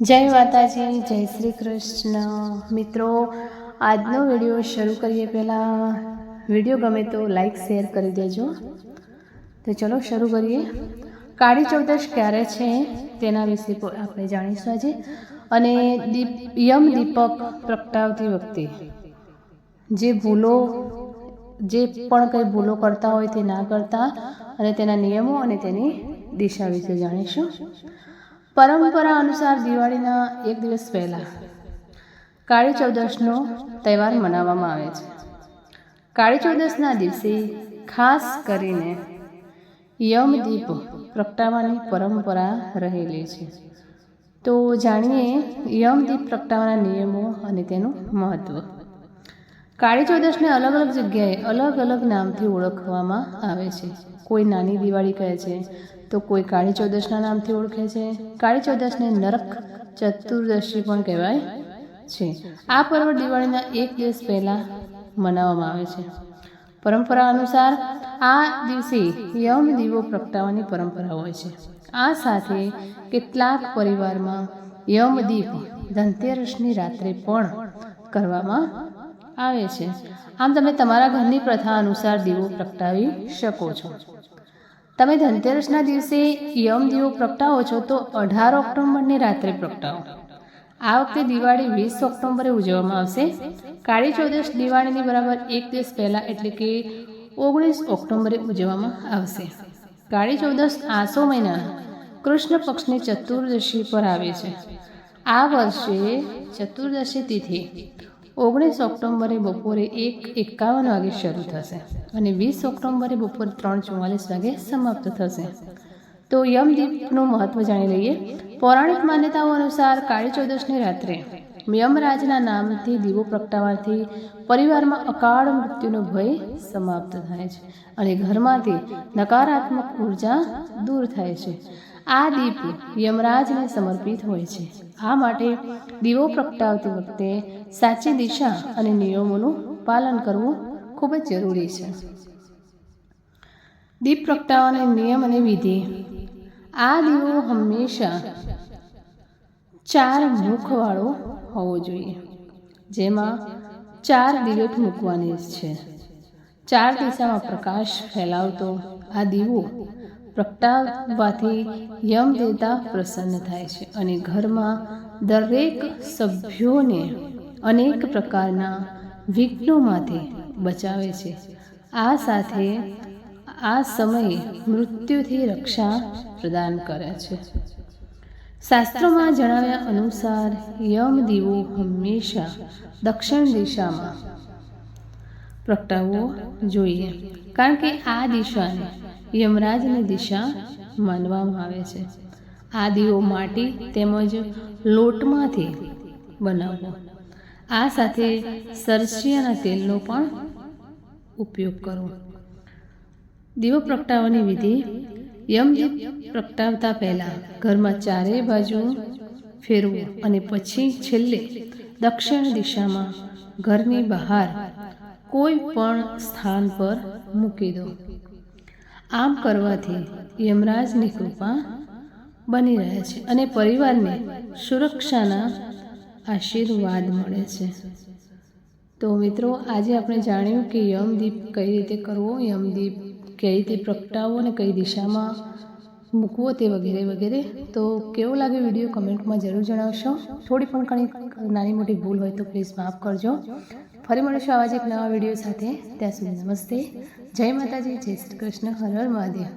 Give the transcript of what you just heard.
જય માતાજી, જય શ્રી કૃષ્ણ। મિત્રો, આજનો વિડીયો શરૂ કરીએ પહેલાં વિડીયો ગમે તો લાઈક શેર કરી દેજો। તો ચલો શરૂ કરીએ। કાળી ચૌદશ ક્યારે છે તેના વિશે આપણે જાણીશું આજે। અને યમ દીપક પ્રગટાવતી વખતે જે પણ કંઈ ભૂલો કરતા હોય તે ના કરતા અને તેના નિયમો અને તેની દિશા વિશે જાણીશું। પરંપરા અનુસાર દિવાળીના એક દિવસ પહેલાં કાળી ચૌદશનો તહેવાર મનાવવામાં આવે છે। કાળી ચૌદશના દિવસે ખાસ કરીને યમદીપ પ્રગટાવવાની પરંપરા રહેલી છે। તો જાણીએ યમદીપ પ્રગટાવવાના નિયમો અને તેનું મહત્ત્વ। કાળી ચૌદશને અલગ અલગ જગ્યાએ અલગ અલગ નામથી ઓળખવામાં આવે છે। કોઈ નાની દિવાળી કહે છે તો કોઈ કાળી ચૌદશના નામથી ઓળખે છે। કાળી ચૌદશને નરક ચતુર્દશી પણ કહેવાય છે। આ પર્વ દિવાળીના એક દિવસ પહેલાં મનાવવામાં આવે છે। પરંપરા અનુસાર આ દિવસે યમ દીવો પ્રગટાવવાની પરંપરા હોય છે। આ સાથે કેટલાક પરિવારમાં યમદીપ ધનતેરસની રાત્રે પણ કરવામાં આવે છે। આમ તમે તમારા ઘરની પ્રથા અનુસાર દીવો પ્રગટાવી શકો છો। તમે ધનતેરસના દિવસે યમ દીવો પ્રગટાવો છો તો 18 ઓક્ટોબરની રાત્રે પ્રગટાવો। આ વખતે દિવાળી 20 ઓક્ટોબરે ઉજવવામાં આવશે। કાળી ચૌદશ દિવાળીની બરાબર એક દિવસ પહેલાં એટલે કે 19 ઓક્ટોબરે ઉજવવામાં આવશે। કાળી ચૌદશ આસો મહિનાના કૃષ્ણ પક્ષની ચતુર્દશી પર આવે છે। આ વર્ષે ચતુર્દશી તિથિ 19 ઓક્ટોબરે બપોરે 1:51 વાગે શરૂ થશે અને 20 ઓક્ટોબરે બપોરે 3:44 વાગે સમાપ્ત થશે। તો યમદીપનું મહત્ત્વ જાણી લઈએ। પૌરાણિક માન્યતાઓ અનુસાર કાળી ચૌદશની રાત્રે યમરાજના નામથી દીવો પ્રગટાવવાથી પરિવારમાં અકાળ મૃત્યુનો ભય સમાપ્ત થાય છે અને ઘરમાંથી નકારાત્મક ઉર્જા દૂર થાય છે। આ દીપ યમરાજને સમર્પિત હોય છે। આ માટે દીવો પ્રગટાવતી વખતે સાચી દિશા અને નિયમોનું પાલન કરવું ખૂબ જ જરૂરી છે। દીપ પ્રગટાવવાના નિયમ અને વિધિ। આ દીવો હંમેશા 4 મુખવાળો હોવો જોઈએ, જેમાં 4 દિવેટ મૂકવાની છે। 4 દિશામાં પ્રકાશ ફેલાવતો આ દીવો પ્રગટાવવાથી યમદેવતા પ્રસન્ન થાય છે અને ઘરમાં દરેક સભ્યોને અનેક પ્રકારના વિઘ્નોમાંથી બચાવે છે। આ સાથે આ સમયે મૃત્યુથી રક્ષા પ્રદાન કરે છે। શાસ્ત્રોમાં જણાવ્યા અનુસાર યમ દીવો હંમેશા દક્ષિણ દિશામાં પ્રગટાવવો જોઈએ, કારણ કે આ દિશાને યમરાજની દિશા માનવામાં આવે છે। આ દીવો માટી તેમજ લોટમાંથી બનાવવો। આ સાથે સરસિયાના તેલનો પણ ઉપયોગ કરવો। દીવો પ્રગટાવવાની વિધિ। યમદીપ પ્રગટાવતા પહેલાં ઘરમાં ચારેય બાજુ ફેરવો અને પછી છેલ્લે દક્ષિણ દિશામાં ઘરની બહાર કોઈ પણ સ્થાન પર મૂકી દો। આમ કરવાથી યમરાજની કૃપા બની રહે છે અને પરિવારને સુરક્ષાના આશીર્વાદ મળે છે। તો મિત્રો, આજે આપણે જાણ્યું કે યમદીપ કઈ રીતે કરવો, યમદીપ કઈ રીતે પ્રગટાવવો અને કઈ દિશામાં મૂકવો તે વગેરે વગેરે। તો કેવો લાગે વિડીયો કમેન્ટમાં જરૂર જણાવશો। થોડી પણ કંઈ નાની મોટી ભૂલ હોય તો પ્લીઝ માફ કરજો। ફરી મળીશું આવા જ એક નવા વિડીયો સાથે। ત્યાં સુધી નમસ્તે, જય માતાજી, જય શ્રી કૃષ્ણ, હર હર મહાદેવ।